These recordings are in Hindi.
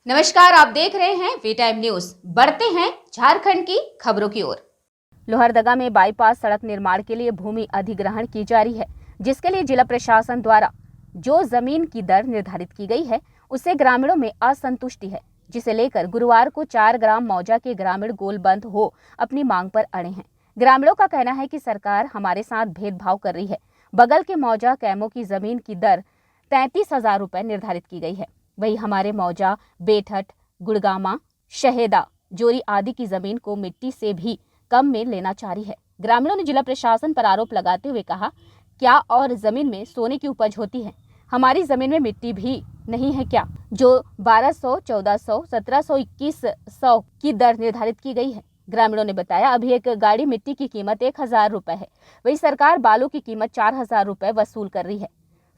नमस्कार, आप देख रहे हैं वी टाइम न्यूज। बढ़ते हैं झारखंड की खबरों की ओर। लोहरदगा में बाईपास सड़क निर्माण के लिए भूमि अधिग्रहण की जा रही है, जिसके लिए जिला प्रशासन द्वारा जो जमीन की दर निर्धारित की गई है उससे ग्रामीणों में असंतुष्टि है, जिसे लेकर गुरुवार को 4 ग्राम मौजा के ग्रामीण गोलबंद हो अपनी मांग पर अड़े हैं। ग्रामीणों का कहना है कि सरकार हमारे साथ भेदभाव कर रही है। बगल के मौजा कैमों की जमीन की दर 33,000 रुपए निर्धारित की गई है, वही हमारे मौजा, बेठट, गुड़गामा, शहेदा, जोरी आदि की जमीन को मिट्टी से भी कम में लेना चाह रही है। ग्रामीणों ने जिला प्रशासन पर आरोप लगाते हुए कहा, क्या और जमीन में सोने की उपज होती है? हमारी जमीन में मिट्टी भी नहीं है क्या, जो 1200, 1400, 1700, 2100 की दर निर्धारित की गई है। ग्रामीणों ने बताया, अभी एक गाड़ी मिट्टी की कीमत 1,000 रुपए है, वही सरकार बालू की कीमत 4,000 रुपए वसूल कर रही है।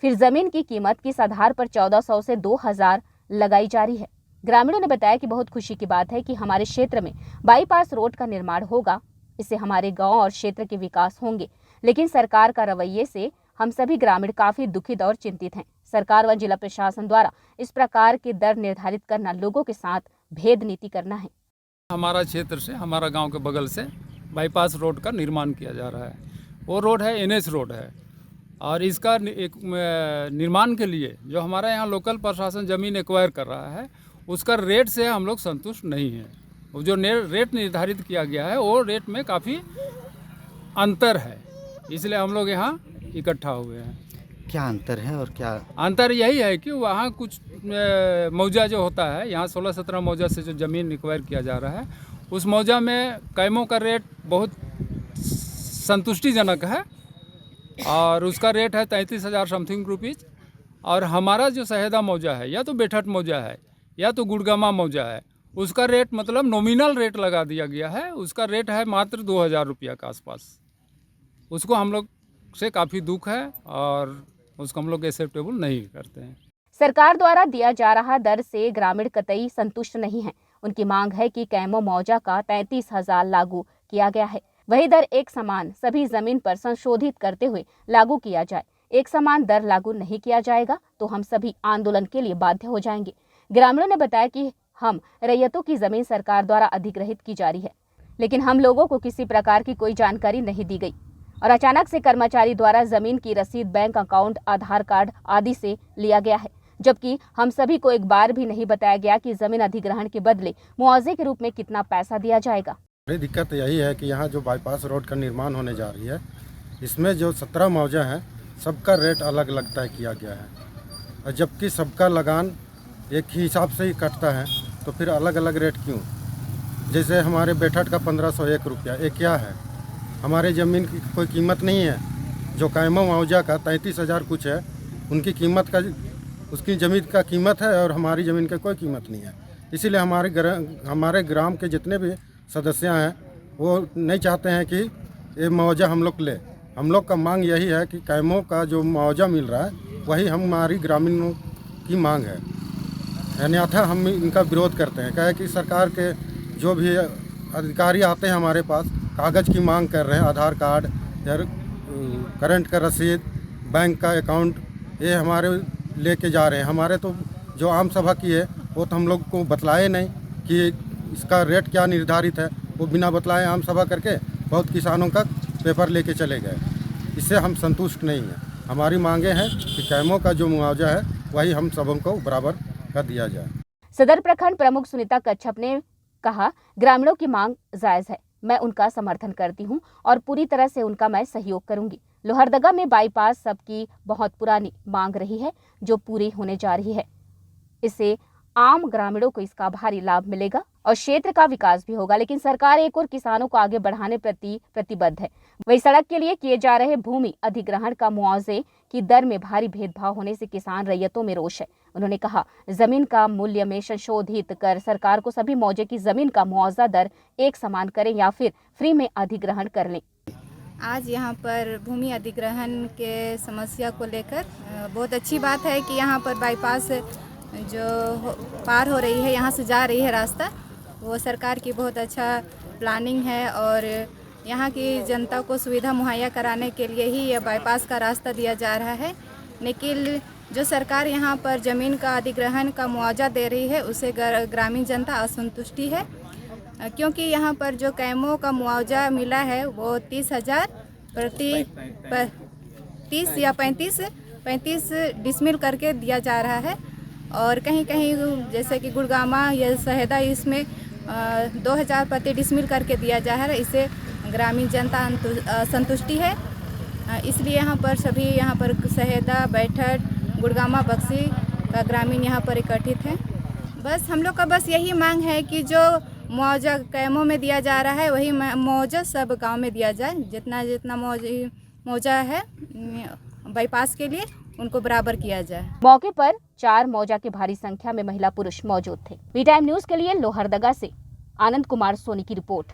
फिर जमीन की कीमत किस आधार पर 1400 से 2,000 लगाई जा रही है। ग्रामीणों ने बताया कि बहुत खुशी की बात है कि हमारे क्षेत्र में बाईपास रोड का निर्माण होगा, इससे हमारे गांव और क्षेत्र के विकास होंगे, लेकिन सरकार का रवैये से हम सभी ग्रामीण काफी दुखित और चिंतित हैं। सरकार व जिला प्रशासन द्वारा इस प्रकार की दर निर्धारित करना लोगों के साथ भेद नीति करना है। हमारा क्षेत्र से, हमारा गांव के बगल से बाईपास रोड का निर्माण किया जा रहा है। वो रोड है NH रोड है, और इसका एक निर्माण के लिए जो हमारा यहाँ लोकल प्रशासन ज़मीन एक्वायर कर रहा है, उसका रेट से हम लोग संतुष्ट नहीं हैं। वो जो रेट निर्धारित किया गया है वो रेट में काफ़ी अंतर है, इसलिए हम लोग यहाँ इकट्ठा हुए हैं। क्या अंतर है और क्या अंतर यही है कि वहाँ कुछ मौजा जो होता है, यहाँ 16-17 मौजा से जो ज़मीन एक्वायर किया जा रहा है, उस मौजा में कैमों का रेट बहुत संतुष्टिजनक है और उसका रेट है 33,000 समथिंग रुपीज़। और हमारा जो शहेदा मौजा है, या तो बेठट मौजा है या तो गुड़गामा मौजा है, उसका रेट मतलब नॉमिनल रेट लगा दिया गया है। उसका रेट है मात्र 2,000 रुपया के आसपास। उसको हम लोग से काफ़ी दुख है और उसको हम लोग एक्सेप्टेबल नहीं करते हैं। सरकार द्वारा दिया जा रहा दर से ग्रामीण कतई संतुष्ट नहीं है। उनकी मांग है कि कैमो मौजा का 33,000 लागू किया गया है, वही दर एक समान सभी जमीन पर संशोधित करते हुए लागू किया जाए। एक समान दर लागू नहीं किया जाएगा तो हम सभी आंदोलन के लिए बाध्य हो जाएंगे। ग्रामीणों ने बताया कि हम रैयतों की जमीन सरकार द्वारा अधिग्रहित की जा रही है, लेकिन हम लोगों को किसी प्रकार की कोई जानकारी नहीं दी गई और अचानक से कर्मचारी द्वारा जमीन की रसीद, बैंक अकाउंट, आधार कार्ड आदि से लिया गया है, जबकि हम सभी को एक बार भी नहीं बताया गया कि जमीन अधिग्रहण के बदले मुआवजे के रूप में कितना पैसा दिया जाएगा। बड़ी दिक्कत यही है कि यहाँ जो बाईपास रोड का निर्माण होने जा रही है, इसमें जो 17 मौजा हैं, सबका रेट अलग अलग तय किया गया है, और जबकि सबका लगान एक ही हिसाब से ही कटता है, तो फिर अलग अलग रेट क्यों? जैसे हमारे बेठट का 1501 रुपया, ये क्या है? हमारे ज़मीन की कोई कीमत नहीं है। जो कैमो मौजा का 33,000 कुछ है, उनकी कीमत का, उसकी ज़मीन का कीमत है और हमारी ज़मीन का कोई कीमत नहीं है। इसीलिए हमारे ग्राम के जितने भी सदस्य हैं वो नहीं चाहते हैं कि ये मुआवजा हम लोग ले। हम लोग का मांग यही है कि कैमों का जो मुआवजा मिल रहा है वही हमारी ग्रामीणों की मांग है, अन्यथा हम इनका विरोध करते हैं। क्या है कि सरकार के जो भी अधिकारी आते हैं हमारे पास, कागज़ की मांग कर रहे हैं, आधार कार्ड या करंट का रसीद, बैंक का अकाउंट, ये हमारे लेके जा रहे हैं। हमारे तो जो आम सभा की है वो तो हम लोग को बतलाए नहीं कि इसका रेट क्या निर्धारित है। वो बिना बतलाए आम सभा करके बहुत किसानों का पेपर लेके चले गए। इससे हम संतुष्ट नहीं हैं। हमारी मांगे हैं कि कैमों का जो मुआवजा है वही हम सबों को बराबर कर दिया जाए। सदर प्रखंड प्रमुख सुनीता कच्छप ने कहा, ग्रामीणों की मांग जायज है, मैं उनका समर्थन करती हूं और पूरी तरह से उनका मैं सहयोग करूंगी। लोहरदगा में बाईपास सबकी बहुत पुरानी मांग रही है, जो पूरी होने जा रही है। इससे आम ग्रामीणों को इसका भारी लाभ मिलेगा और क्षेत्र का विकास भी होगा, लेकिन सरकार एक और किसानों को आगे बढ़ाने प्रति प्रतिबद्ध है। वही सड़क के लिए किए जा रहे भूमि अधिग्रहण का मुआवजे की दर में भारी भेदभाव होने से किसान रैयतों में रोष है। उन्होंने कहा, जमीन का मूल्य में संशोधित कर सरकार को सभी मौजे की जमीन का मुआवजा दर एक समान करें या फिर फ्री में अधिग्रहण कर लें। आज यहाँ पर भूमि अधिग्रहण के समस्या को लेकर बहुत अच्छी बात है कि यहाँ पर बाईपास जो पार हो रही है, यहाँ से जा रही है रास्ता, वो सरकार की बहुत अच्छा प्लानिंग है और यहाँ की जनता को सुविधा मुहैया कराने के लिए ही यह बाईपास का रास्ता दिया जा रहा है। लेकिन जो सरकार यहाँ पर ज़मीन का अधिग्रहण का मुआवजा दे रही है उसे ग्रामीण जनता असंतुष्टि है, क्योंकि यहाँ पर जो कैमों का मुआवजा मिला है वो 30,000 प्रति 30 या 35 डिसमिल करके दिया जा रहा है, और कहीं कहीं जैसे कि गुड़गामा या सहेदा इसमें 2,000 प्रति डिसमिल करके दिया जा रहा है। इससे ग्रामीण जनता संतुष्टि है, इसलिए यहाँ पर सभी यहाँ पर सहेदा, बैठक, गुड़गामा, बक्सी का ग्रामीण यहाँ पर एकत्रित हैं। बस हम लोग का बस यही मांग है कि जो मुआवजा कैमों में दिया जा रहा है वही मुआवजा सब गांव में दिया जाए। जितना मुआवजा है बाईपास के लिए उनको बराबर किया जाए। मौके पर 4 मौजा की भारी संख्या में महिला पुरुष मौजूद थे। वी टाइम न्यूज के लिए लोहरदगा से आनंद कुमार सोनी की रिपोर्ट।